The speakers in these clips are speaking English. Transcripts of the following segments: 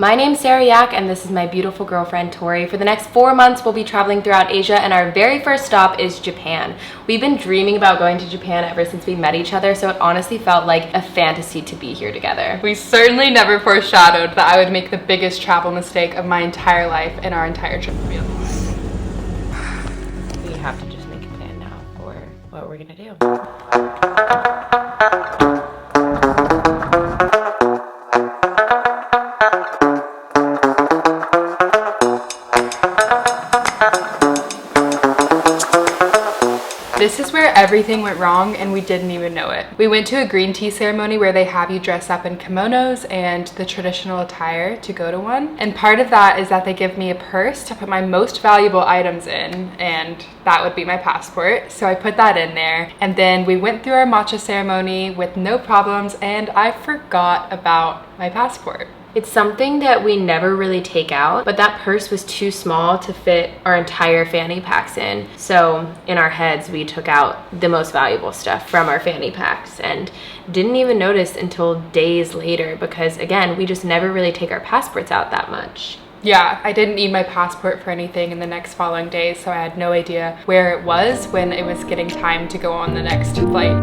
My name's Sarah Yak and this is my beautiful girlfriend Tori. For the next 4 months we'll be traveling throughout Asia and our very first stop is Japan. We've been dreaming about going to Japan ever since we met each other, so it honestly felt like a fantasy to be here together. We certainly never foreshadowed that I would make the biggest travel mistake of my entire life in our entire trip. We have to just make a plan now for what we're gonna do. This is where everything went wrong and we didn't even know it. We went to a green tea ceremony where they have you dress up in kimonos and the traditional attire to go to one. And part of that is that they give me a purse to put my most valuable items in, and that would be my passport. So I put that in there. And then we went through our matcha ceremony with no problems and I forgot about my passport. It's something that we never really take out, but that purse was too small to fit our entire fanny packs in. So in our heads, we took out the most valuable stuff from our fanny packs and didn't even notice until days later because, again, we just never really take our passports out that much. Yeah, I didn't need my passport for anything in the next following days, so I had no idea where it was when it was getting time to go on the next flight.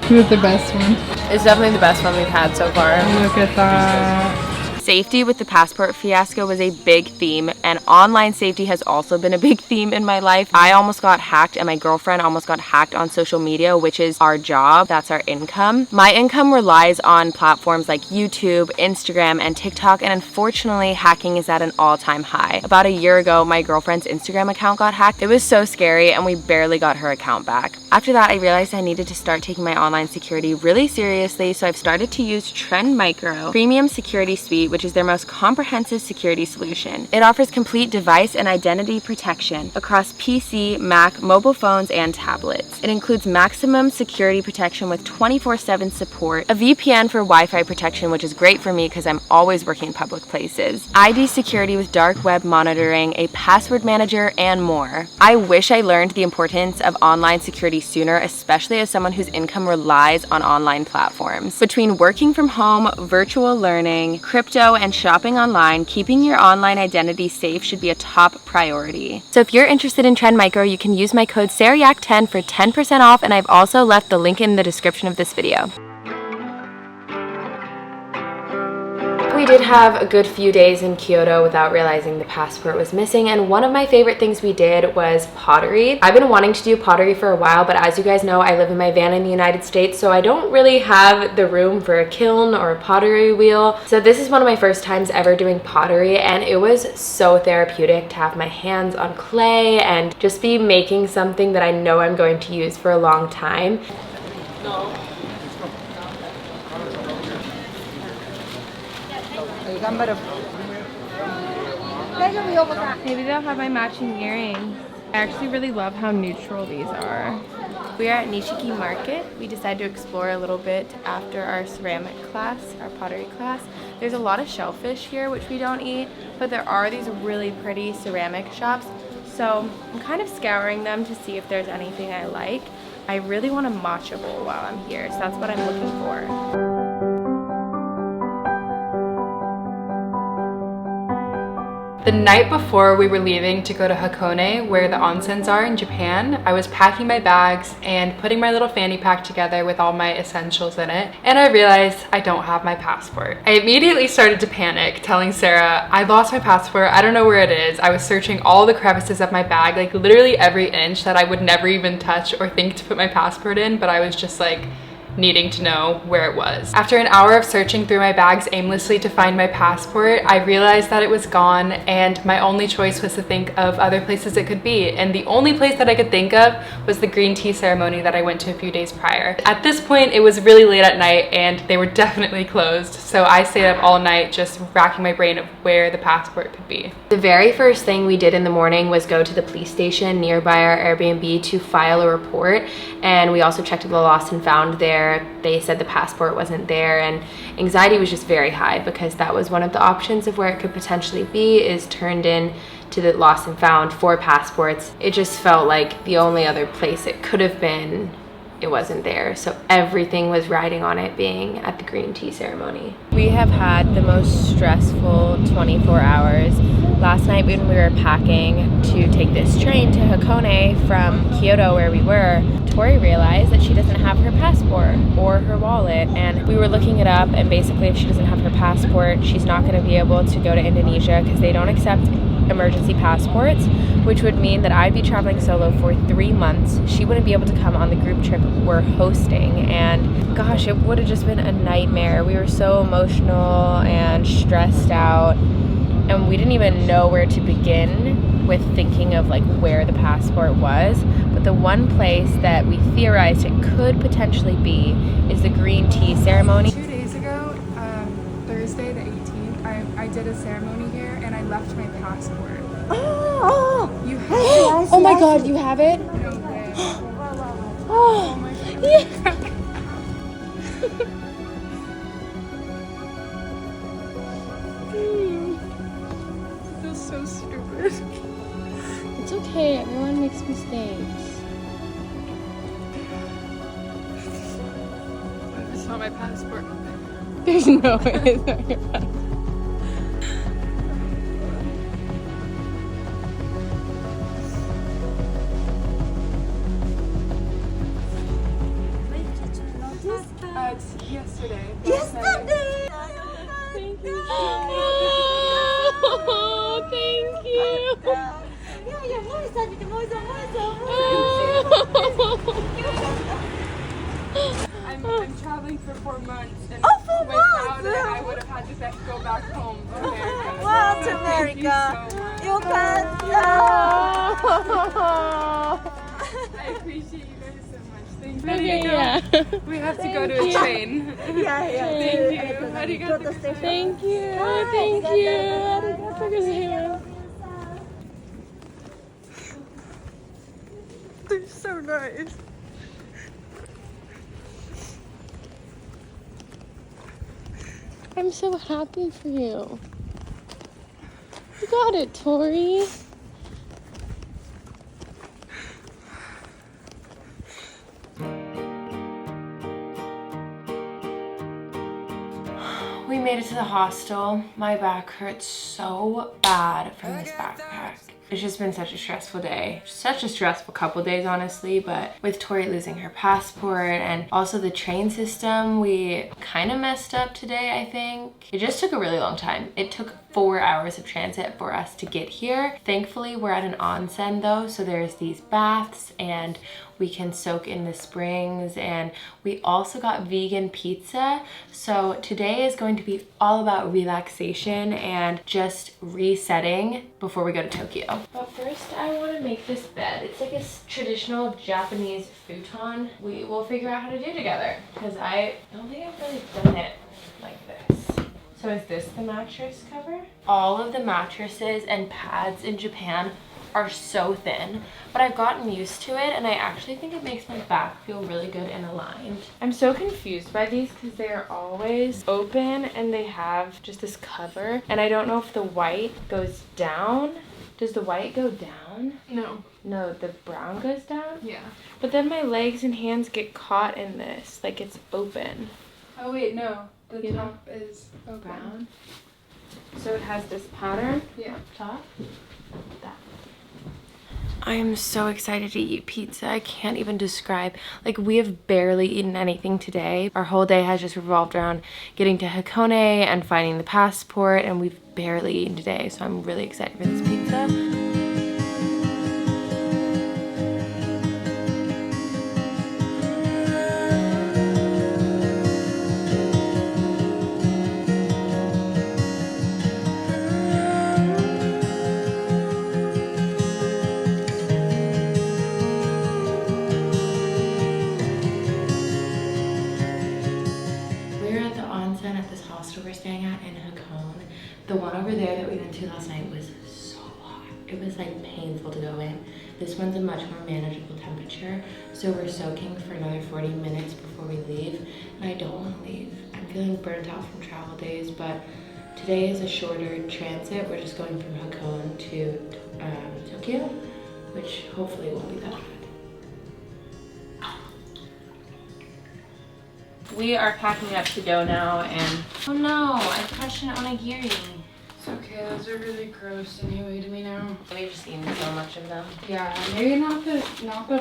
This is the best one. It's definitely the best one we've had so far. Look at that. Safety with the passport fiasco was a big theme, and online safety has also been a big theme in my life. I almost got hacked and my girlfriend almost got hacked on social media, which is our job. That's our income. My income relies on platforms like YouTube, Instagram, and TikTok, and unfortunately, hacking is at an all-time high. About a year ago, my girlfriend's Instagram account got hacked. It was so scary, and we barely got her account back. After that, I realized I needed to start taking my online security really seriously, so I've started to use trendmicro premium security suite, which is their most comprehensive security solution. It offers complete device and identity protection across PC, Mac, mobile phones, and tablets. It includes maximum security protection with 24/7 support, a VPN for Wi-Fi protection, which is great for me because I'm always working in public places, ID security with dark web monitoring, a password manager, and more. I wish I learned the importance of online security sooner, especially as someone whose income relies on online platforms. Between working from home, virtual learning, crypto, and shopping online, keeping your online identity safe should be a top priority. So if you're interested in trendmicro, you can use my code SARAYAK10 for 10% off, and I've also left the link in the description of this video. We did have a good few days in Kyoto without realizing the passport was missing, and one of my favorite things we did was pottery. I've been wanting to do pottery for a while, but as you guys know, I live in my van in the United States, so I don't really have the room for a kiln or a pottery wheel. So this is one of my first times ever doing pottery, and it was so therapeutic to have my hands on clay and just be making something that I know I'm going to use for a long time. Maybe they'll have my matching earrings. I actually really love how neutral these are. We are at Nishigi Market. We decided to explore a little bit after our ceramic class, our pottery class. There's a lot of shellfish here, which we don't eat, but there are these really pretty ceramic shops. So I'm kind of scouring them to see if there's anything I like. I really want a matcha bowl while I'm here, so that's what I'm looking for. The night before we were leaving to go to Hakone, where the onsens are in Japan, I was packing my bags and putting my little fanny pack together with all my essentials in it, and I realized I don't have my passport. I immediately started to panic, telling Sarah, I lost my passport, I don't know where it is. I was searching all the crevices of my bag, like literally every inch that I would never even touch or think to put my passport in, but I was just like, needing to know where it was. After an hour of searching through my bags aimlessly to find my passport, I realized that it was gone, and my only choice was to think of other places it could be. And the only place that I could think of was the green tea ceremony that I went to a few days prior. At this point, it was really late at night and they were definitely closed. So I stayed up all night just racking my brain of where the passport could be. The very first thing we did in the morning was go to the police station nearby our Airbnb to file a report. And we also checked the lost and found there there, they said the passport wasn't there, and anxiety was just very high because that was one of the options of where it could potentially be, is turned in to the lost and found for passports. It just felt like the only other place it could have been, it wasn't there. So everything was riding on it being at the green tea ceremony. We have had the most stressful 24 hours. Last night when we were packing to take this train to Hakone from Kyoto where we were, Tori realized that she doesn't have her passport or her wallet, and we were looking it up, and basically if she doesn't have her passport, she's not going to be able to go to Indonesia because they don't accept emergency passports, which would mean that I'd be traveling solo for 3 months. She wouldn't be able to come on the group trip we're hosting, and gosh, it would have just been a nightmare. We were so emotional and stressed out, and we didn't even know where to begin with thinking of like where the passport was. But the one place that we theorized it could potentially be is the green tea ceremony. 2 days ago, Thursday the 18th, I did a ceremony here and I left my passport. You have it? Oh my god, you have it? No way. Oh my god. Yeah. I feel so stupid. It's okay, everyone makes mistakes. It's not my passport. There's no way it's not your passport. It's yesterday. Yesterday! Thank you. Oh, thank you. I'm traveling for 4 months, and 4 without months? it, I would have had to go back home to America. Wow, to Thank you America. so much. You can. I appreciate you guys so much. Thank you. Okay, yeah. We have to go to a train. Yeah. Thank you. Arigato gozaimasu. Thank you. Thank you. Arigatou gozaimasu. They're so nice. I'm so happy for you. You got it, Tori. We made it to the hostel. My back hurts so bad from this backpack. It's just been such a stressful day. Such a stressful couple days, honestly, but with Tori losing her passport and also the train system, we kind of messed up today, I think. It just took a really long time. It took 4 hours of transit for us to get here. Thankfully, we're at an onsen though, so there's these baths and we can soak in the springs, and we also got vegan pizza. So today is going to be all about relaxation and just resetting before we go to Tokyo. But first I want to make this bed. It's like a traditional Japanese futon. We will figure out how to do together because I don't think I've really done it like this. So is this the mattress cover? All of the mattresses and pads in Japan are so thin, but I've gotten used to it and I actually think it makes my back feel really good and aligned. I'm so confused by these because they are always open and they have just this cover, and I don't know if the white goes down. Does the white go down? No. No, the brown goes down? Yeah. But then my legs and hands get caught in this, like it's open. Oh wait, no. The You know? top is open. Brown. So it has this pattern Yeah. up top. That. I am so excited to eat pizza. I can't even describe. Like, we have barely eaten anything today. Our whole day has just revolved around getting to Hakone and finding the passport, and we've barely eaten today, so I'm really excited for this pizza. We're staying at in Hakone. The one over there that we went to last night was so hot. it was like painful to go in. This one's a much more manageable temperature, so we're soaking for another 40 minutes before we leave, and I don't want to leave. I'm feeling burnt out from travel days, but today is a shorter transit. We're just going from Hakone to Tokyo, which hopefully won't be that bad. We are packing up to go now, and oh no, I crushed it on a gearing. It's okay, those are really gross anyway to me now. We've just eaten so much of them. Yeah, maybe not the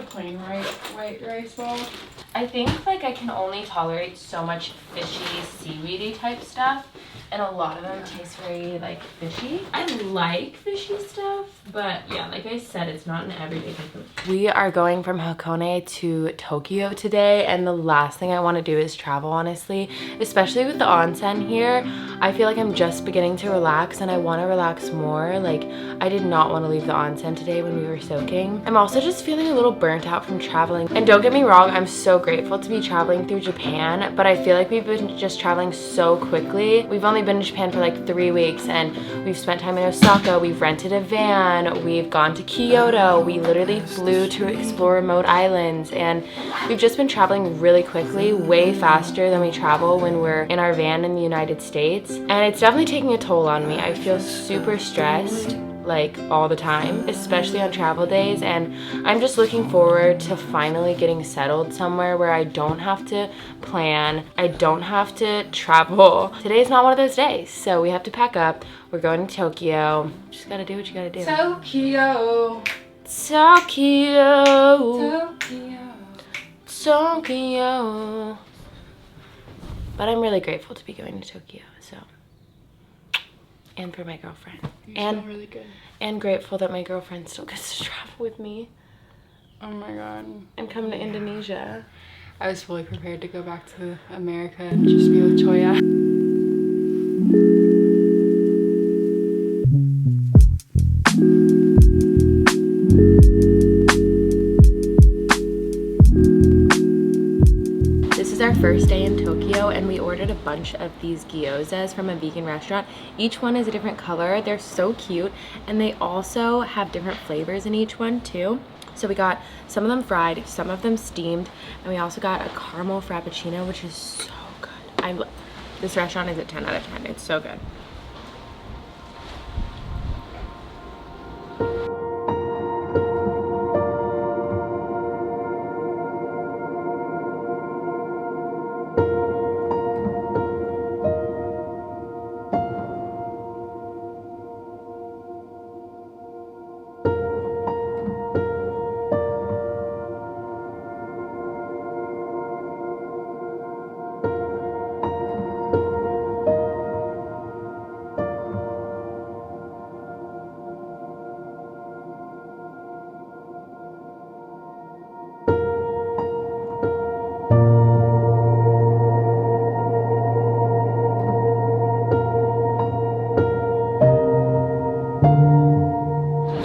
plain white rice ball. I think like I can only tolerate so much fishy, seaweedy type stuff, and a lot of them taste very like fishy. I like fishy stuff, but yeah, like I said, it's not an everyday thing. We are going from Hakone to Tokyo today, and the last thing I want to do is travel, honestly, especially with the onsen here. I feel like I'm just beginning to relax, and I want to relax more. Like, I did not want to leave the onsen today when we were soaking. I'm also just feeling a little burnt out from traveling, and don't get me wrong, I'm so grateful to be traveling through Japan, but I feel like we've been just traveling so quickly. We've only been in Japan for like 3 weeks, and we've spent time in Osaka, we've rented a van, we've gone to Kyoto, we literally flew to explore remote islands, and we've just been traveling really quickly, way faster than we travel when we're in our van in the United States, and it's definitely taking a toll on me. I feel super stressed like all the time, especially on travel days, and I'm just looking forward to finally getting settled somewhere where I don't have to plan, I don't have to travel. Today's not one of those days, so we have to pack up. We're going to Tokyo. Just gotta do what you gotta do. Tokyo. But I'm really grateful to be going to Tokyo, so. And for my girlfriend. You smell really good. And grateful that my girlfriend still gets to travel with me. Oh my god. I'm coming to Indonesia. I was fully prepared to go back to America and just be with Choya. Our first day in Tokyo, and we ordered a bunch of these gyozas from a vegan restaurant. Each one is a different color. They're so cute, and they also have different flavors in each one too. So we got some of them fried, some of them steamed, and we also got a caramel frappuccino, which is so good. This restaurant is a 10 out of 10. It's so good.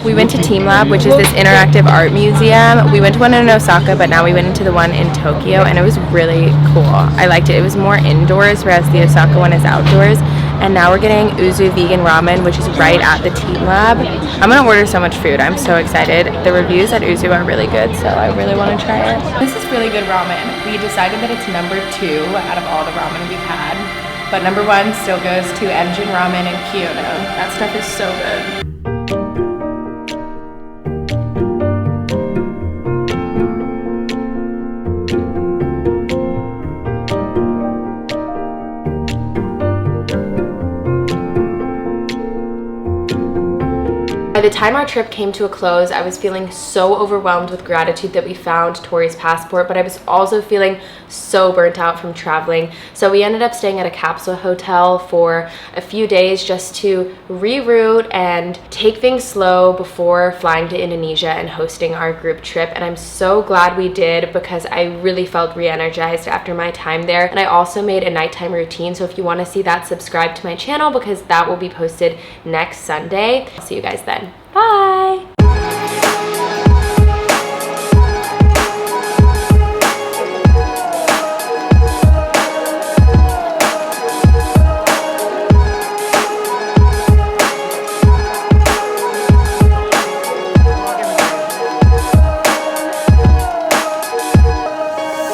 We went to Teamlab, which is this interactive art museum. We went to one in Osaka, but now we went into the one in Tokyo, and it was really cool. I liked it. It was more indoors, whereas the Osaka one is outdoors. And now we're getting Uzu vegan ramen, which is right at the Teamlab. I'm gonna order so much food. I'm so excited. The reviews at Uzu are really good, so I really want to try it. This is really good ramen. We decided that it's number 2 out of all the ramen we've had, but number 1 still goes to Engine Ramen in Kyoto. That stuff is so good. By the time our trip came to a close, I was feeling so overwhelmed with gratitude that we found Tori's passport, but I was also feeling so burnt out from traveling. So we ended up staying at a capsule hotel for a few days just to reroute and take things slow before flying to Indonesia and hosting our group trip. And I'm so glad we did, because I really felt re-energized after my time there. And I also made a nighttime routine, so if you want to see that, subscribe to my channel, because that will be posted next Sunday. I'll see you guys then. Bye!